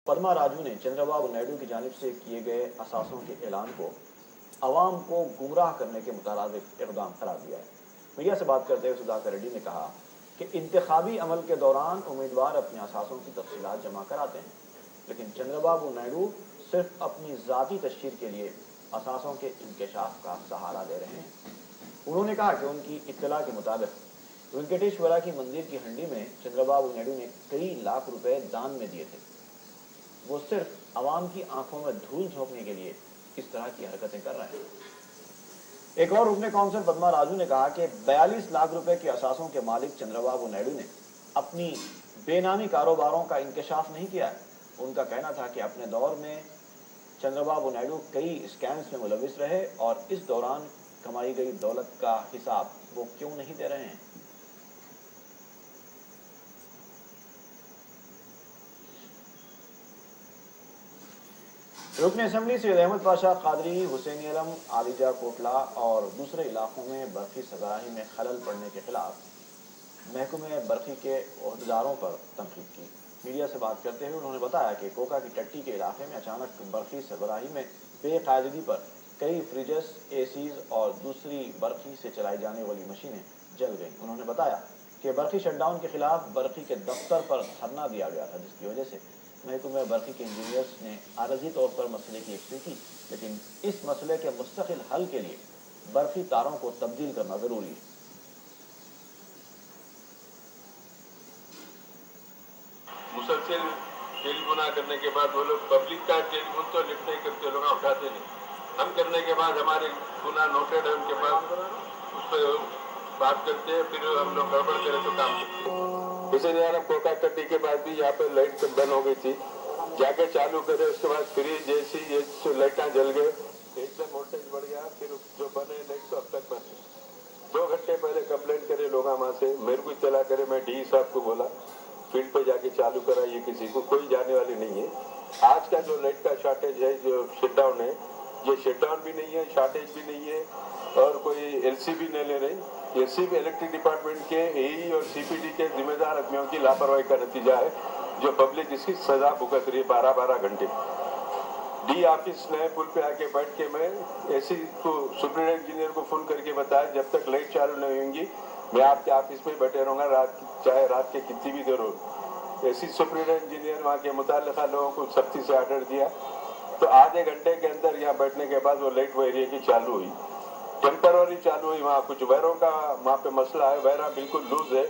पद्मा राजू ने चंद्रबाबू नायडू की जानिब से किए गए असासों के ऐलान को अवाम को गुमराह करने के मुताबिक इक़दाम करार दिया है। मीडिया से बात करते हुए सुधाकर रेड्डी ने कहा कि इंतखाबी अमल के दौरान उम्मीदवार अपने असासों की तफसीलात जमा कराते हैं, लेकिन चंद्रबाबू नायडू सिर्फ अपनी ज़ाती तशहीर के लिए असासों के इंकशाफ का सहारा ले रहे हैं। उन्होंने कहा कि उनकी इत्तला के मुताबिक वेंकटेश्वरा की मंदिर की हंडी में चंद्रबाबू नायडू ने कई लाख रुपए दान में दिए थे। वो सिर्फ आवाम की आंखों में धूल झोंकने के लिए इस तरह की हरकतें कर रहे हैं। एक और रुकने काउंसिल पद्मा राजू ने कहा कि 42 लाख रुपए के असासों के मालिक चंद्रबाबू नायडू ने अपनी बेनामी कारोबारों का इंकशाफ नहीं किया है। उनका कहना था कि अपने दौर में चंद्रबाबू नायडू कई स्कैम्स में मुलविस रहे और इस दौरान कमाई गई दौलत का हिसाब वो क्यों नहीं दे रहे हैं। रुकन असेंबली सैयद अहमद पाशा कादरी, हुसैन आलम, आलिजा कोटला और दूसरे इलाकों में बर्फी सरबराही में खलल पड़ने के खिलाफ महकमे बर्फी के अहदेदारों पर तनकीद की। मीडिया से बात करते हुए उन्होंने बताया कि कोका की टट्टी के इलाके में अचानक बर्फी सरबराही में बेकायदगी पर कई फ्रिजर्स, एसीज और दूसरी बर्फी से चलाई जाने वाली मशीनें जल गईं। उन्होंने बताया कि बर्फी शटडाउन के खिलाफ बर्फी के दफ्तर पर धरना दिया गया था, जिसकी वजह से महकमे बर्फी के इंजीनियर्स ने आरजी तौर पर मसले की यकसी की, लेकिन इस मसले के मुस्तकिल हल के लिए बर्फी तारों को तब्दील करना जरूरी है। मुसलसल टेलीफोन करने के बाद वो लोग पब्लिक का टेलीफोन तो लिफ्ट नहीं करते, लोग उठाते नहीं। हम करने के बाद हमारे गुना नोटेड है, उनके पास उस पर बात करते हैं, फिर हम लोग गड़बड़ करें तो काम करते हैं। हुसैन आलम कोका टट्टी के बाद भी यहाँ पे लाइट बंद हो गई थी, जाके चालू करे, उसके बाद फ्रिज जैसी ये लाइटा जल गए, एकदम वोल्टेज बढ़ गया, फिर जो बने लाइट तो अब तक बने। 2 घंटे पहले कंप्लेंट करे लोग वहां से, मेरे को इत्तला करे, मैं डी साहब को बोला फील्ड पे जाके चालू कराइए, किसी को कोई जाने वाली नहीं है। आज का जो लाइट का शॉर्टेज है, जो शटडाउन है, ये शटडाउन भी नहीं है, शॉर्टेज भी नहीं है और कोई एलसी भी नहीं ले रही। ये सिर्फ इलेक्ट्रिक डिपार्टमेंट के एई और सीपीडी के जिम्मेदार आदमियों की लापरवाही का नतीजा है, जो पब्लिक इसकी सजा भुगत रही है 12-12 घंटे। डी ऑफिस ने पुल पे आके बैठ के मैं एसी को सुपरिटेंडेंट इंजीनियर को फोन करके बताया, जब तक लाइट चालू नहीं होंगी मैं आपके ऑफिस में बैठे रहूंगा, चाहे रात के कितनी भी देर हो। एसी सुपरिटेंडेंट इंजीनियर वहाँ के मुताल्लिका लोगों को सख्ती से ऑर्डर दिया, तो आधे घंटे के अंदर यहाँ बैठने के बाद वो लाइट वो एरिया की चालू हुई, टेम्पररी चालू हुई। वहाँ कुछ वायरों का वहाँ पे मसला है, वायरा बिल्कुल लूज है।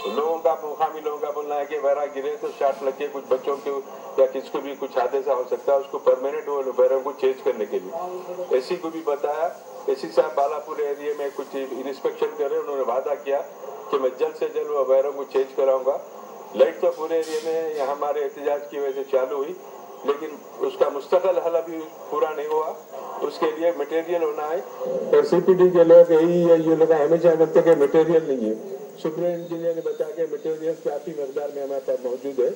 लोगों का मुकामी लोगों का बोलना है कि वायरा गिरे तो शॉर्ट लग के कुछ बच्चों को या किसको भी कुछ हादसा हो सकता है, उसको परमानेंट वो वायरों को चेंज करने के लिए एसी को भी बताया। एसी साहब बालापुर एरिया में कुछ इंस्पेक्शन करे, उन्होंने वादा किया कि मैं जल्द से जल्द वो वायरों को चेंज कराऊंगा। लाइट तो पूरे एरिया में यहाँ हमारे एहतजाज की वजह से चालू हुई, लेकिन उसका मुस्तकिल हल अभी पूरा नहीं हुआ, उसके लिए मटेरियल होना है। और सीपीडी के लोग ये लोग हमेशा कहते हैं मटेरियल नहीं है। सुप्रीम इंजीनियर ने बताया कि मटेरियल काफी मकदार में हमारे पास मौजूद है,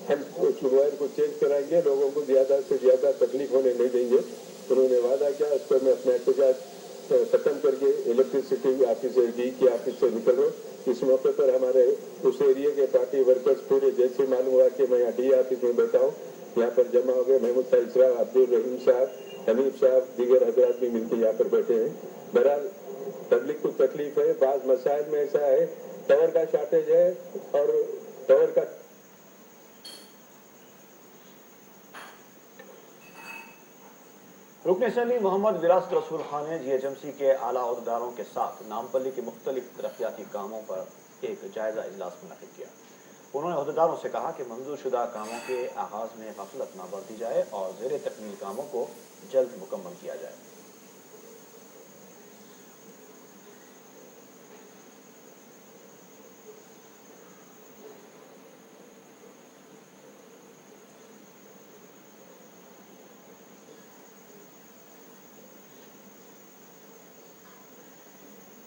हम वायर को चेंज कराएंगे, लोगों को ज्यादा से ज्यादा तकलीफ होने नहीं देंगे। उन्होंने वादा किया, उस पर मैं अपना एहतजाज खत्म करके इलेक्ट्रिसिटी ऑफिस डी के ऑफिस से निकल रहा हूँ। इस मौके पर हमारे उस एरिया के पार्टी वर्कर्स पूरे, जैसे मालूम हुआ कि मैं यहाँ डी ऑफिस में बैठा हूँ, यहाँ पर जमा हो गए। महमूद साहब, अब्दुल रहीम साहब, हमीद साहब, दीगर हजरात भी मिलकर यहाँ पर बैठे हैं। बहरहाल पब्लिक को तकलीफ है, बाज मसाइल में ऐसा है, टावर का शॉर्टेज है और टावर का रुकन असेंबली मोहम्मद विरासत रसूल खान ने जीएचएमसी के आला अहदेदारों के साथ नामपल्ली के मुख्तलिफ तरक्याती कामों पर एक जायजा इजलास मुनक्किद किया। उन्होंने अहदेदारों से कहा कि मंजूर शुदा कामों के आगाज में गफलत न बरती जाए और ज़ेर तकमील कामों को जल्द मुकम्मल किया जाए।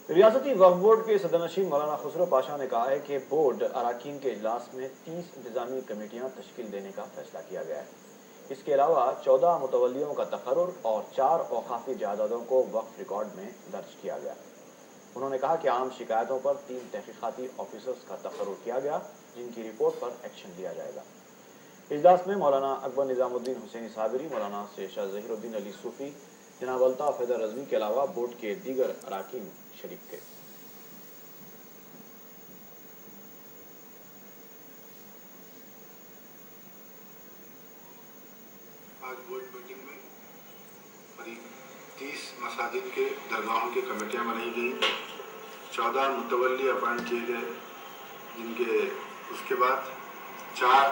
रियासती वक्फ बोर्ड के सदरनशीन मौलाना खुसरो पाशा ने कहा है कि बोर्ड अराकीन के इजलास में 30 इंतजामी कमेटियां तश्कील देने का फैसला किया गया है। इसके अलावा 14 मुतवल्लियों का तकर्रुर और 4 औकाफी जायदादों को वक्फ रिकॉर्ड में दर्ज किया गया। उन्होंने कहा कि आम शिकायतों पर 3 तहकीकाती ऑफिसर्स का तकर्रुर किया गया, जिनकी रिपोर्ट पर एक्शन लिया जाएगा। इजलास में मौलाना अकबर निजामुद्दीन हुसैनी साबरी, मौलाना से शाह ज़हीरुद्दीन अली सूफी, जनाब अल्ताफ हैदर रज़वी के अलावा बोर्ड के दीगर अराकीन शरीक थे। आज बोर्ड मीटिंग में करीब 30 मसाजिद के दरगाहों की कमेटियां बनाई गई, 14 मुतवल्ली अपॉइंट किए गए, जिनके उसके बाद 4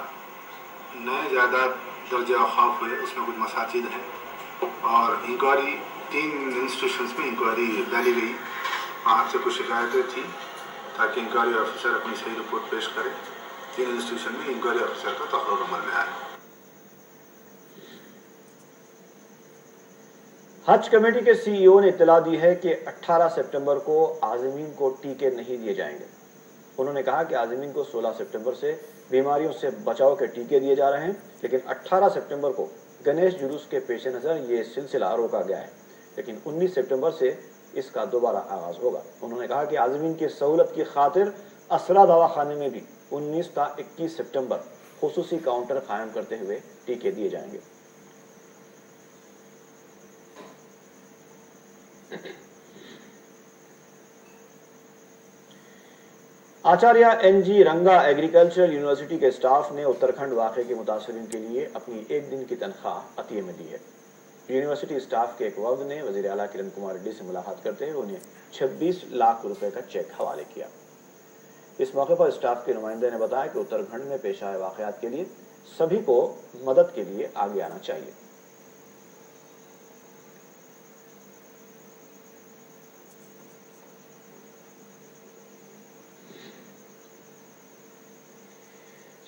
नए जायदाद दर्ज औक़ाफ़ हुए, उसमें कुछ मसाजिद हैं, और इंक्वायरी 3 इंस्टीट्यूशंस में इंक्वायरी डाली गई। वहाँ से कुछ शिकायतें थी ताकि इंक्वायरी ऑफिसर अपनी सही रिपोर्ट पेश करे। 3 इंस्टीट्यूशन में इंक्वायरी ऑफिसर का तक़र्रुर अमल में आया। हज कमेटी के सीईओ ने इत्तला दी है कि 18 सितंबर को आज़मीन को टीके नहीं दिए जाएंगे। उन्होंने कहा कि आज़मीन को 16 सितंबर से बीमारियों से बचाव के टीके दिए जा रहे हैं, लेकिन 18 सितंबर को गणेश जुलूस के पेश नज़र ये सिलसिला रोका गया है, लेकिन 19 सितंबर से इसका दोबारा आगाज होगा। उन्होंने कहा कि आज़मीन की सहूलत की खातिर असरा दवाखाने में भी 19 ता 21 सितंबर खुसूसी काउंटर कायम करते हुए टीके दिए जाएंगे। आचार्य एनजी रंगा एग्रीकल्चर यूनिवर्सिटी के स्टाफ ने उत्तराखंड वाक़े के मुतासरीन के लिए अपनी 1 दिन की तनख्वाह अतिये में दी है। यूनिवर्सिटी स्टाफ के एक वफ्द ने वज़ीर आला किरण कुमार रेड्डी से मुलाकात करते हुए उन्हें 26 लाख रुपए का चेक हवाले किया। इस मौके पर स्टाफ के नुमाइंदे ने बताया कि उत्तराखंड में पेश आए वाक़यात के लिए सभी को मदद के लिए आगे आना चाहिए।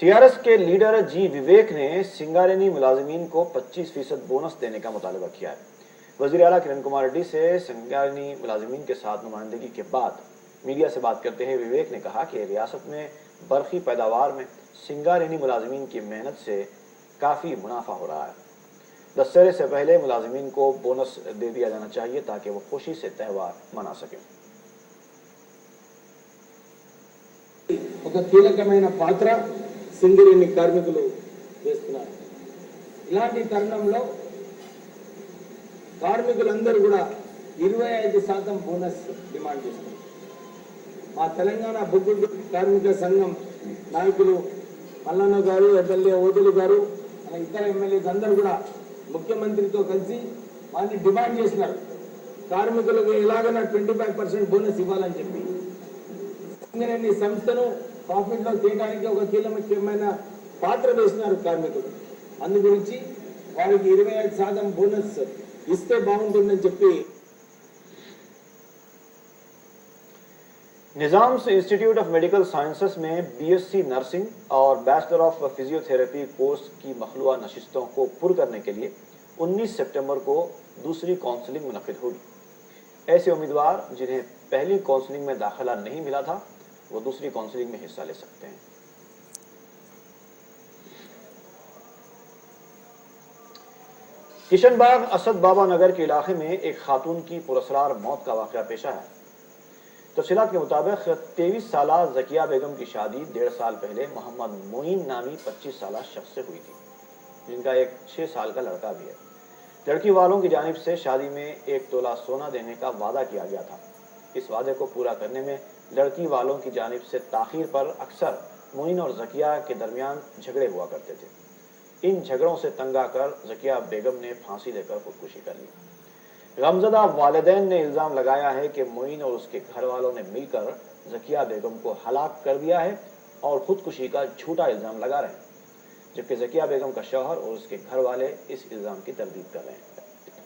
टीआरएस के लीडर जी विवेक ने सिंगारेनी मुलाजिमीन को 25% बोनस देने का मुतालबा किया है। वज़ीर आला किरण कुमार रेड्डी से सिंगारेनी मुलाजिमीन के साथ नुमाइंदगी के बाद मीडिया से बात करते हुए विवेक ने कहा कि रियासत में बरखी पैदावार में सिंगारेनी मुलाजिमीन की मेहनत से काफ़ी मुनाफा हो रहा है। दशहरे से पहले मुलाजिमीन को बोनस दे दिया जाना चाहिए ताकि वो खुशी से त्यौहार मना सकें। ఒక కీలకమైన పాత్ర సింగరేణి కార్మికులు వేస్తున్నారు. ఇలాంటి తరుణంలో కార్మికులందరూ కూడా 25% బోనస్ డిమాండ్ చేస్తున్నారు. మా తెలంగాణ బొగ్గు కార్మిక సంఘం నాయకులు మల్లన్న గారు, ఎమ్మెల్యే ఓదెలు గారు, ఇతర ఎమ్మెల్యేస్ అందరూ కూడా ముఖ్యమంత్రితో కలిసి వారిని డిమాండ్ చేస్తున్నారు. కార్మికులకు ఎలాగైనా 25% బోనస్ ఇవ్వాలని చెప్పి సింగరేణి సంస్థను ప్రాఫిట్ లో తీయడానికి ఒక కీలకమైన పాత్ర వేస్తున్నారు కార్మికులు. అందు గురించి వారికి 25% బోనస్ ఇస్తే బాగుంటుందని చెప్పి Nizams institute of medical sciences में बीएससी नर्सिंग और बैचलर ऑफ फिजियोथेरेपी कोर्स की मखलूआ नशिस्तों को पुर करने के लिए 19 सितंबर को दूसरी काउंसलिंग मुनक्किद होगी। ऐसे उम्मीदवार जिन्हें पहली काउंसलिंग में दाखिला नहीं मिला था वो दूसरी काउंसलिंग में हिस्सा ले सकते हैं। किशनबाग असद बाबा नगर के इलाके में एक खातून की पुरअसरार मौत का वाकया पेश आया। तफसीलात के मुताबिक 23 साला जकिया बेगम की शादी 1.5 साल पहले मोहम्मद मोइन नामी 25 साला शख्स से हुई थी, जिनका एक 6 साल का लड़का भी है। लड़की वालों की जानिब से शादी में 1 तोला सोना देने का वादा किया गया था। इस वादे को पूरा करने में लड़की वालों की जानिब से ताखीर पर अक्सर मोइन और जकिया के दरमियान झगड़े हुआ करते थे। इन झगड़ों से तंग आकर जकिया बेगम ने फांसी लेकर खुदकुशी कर ली। गमजदा वालिदैन ने इल्जाम लगाया है कि मोइन और उसके घर वालों ने मिलकर जकिया बेगम को हलाक कर दिया है और खुदकुशी का झूठा इल्जाम लगा रहे हैं, जबकि जकिया बेगम का शौहर और उसके घर वाले इस इल्जाम की तरदीद कर रहे हैं।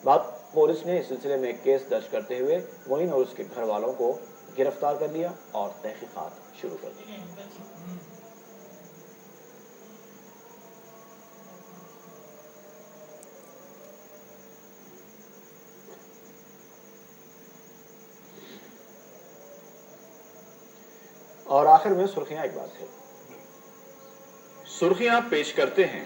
बाद पुलिस ने इस सिलसिले में केस दर्ज करते हुए मोइन और उसके घर वालों को गिरफ्तार कर लिया और तहकीकात शुरू कर दी। और आखिर में सुर्खियां एक बात है। सुर्खियां पेश करते हैं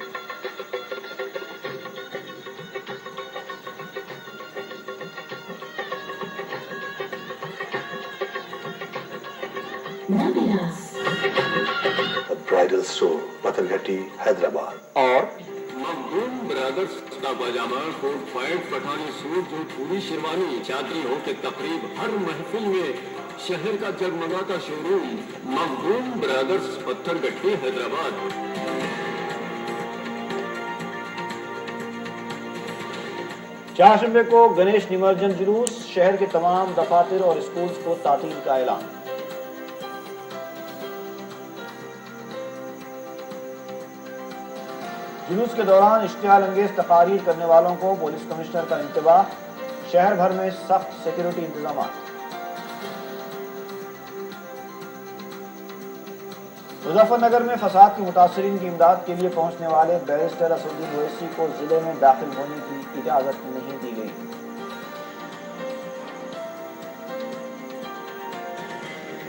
A Bridal Store, Patharghatti, Hyderabad. اور مخدوم برادرز کا پاجامہ، کوٹ پینٹ، پٹھانی سوٹ، جو پوری شیروانی، شادی ہو کے تقریب، ہر محفل میں شہر کا جگمگاتا شو روم مخدوم برادرز، پتھرگھٹی، حیدرآباد. چہارشنبے کو گنیش نمرجن جلوس، شہر کے تمام دفاتر اور اسکولز کو تعطیل کا اعلان. جلوس کے دوران اشتعال انگیز تقاریر کرنے والوں کو پولیس کمشنر کا انتباہ، شہر بھر میں سخت سیکیورٹی انتظامات. مظفر نگر میں فساد کے متاثرین کی امداد کے لیے پہنچنے والے بیرسٹر اسدالدین اویسی کو ضلع میں داخل ہونے کی اجازت نہیں دی گئی.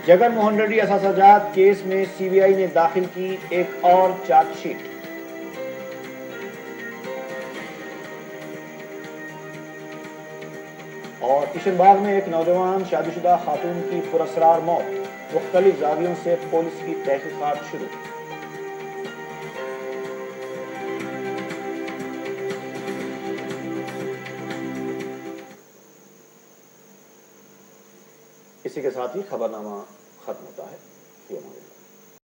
جگن موہن ریڈی اثاثہ جات کیس میں سی بی آئی نے داخل کی ایک اور چارج شیٹ. اور کشن باغ میں ایک نوجوان شادی شدہ خاتون کی پراسرار موت، مختلف زاویوں سے پولیس کی تحقیقات شروع. اسی کے ساتھ ہی خبرنامہ ختم ہوتا ہے.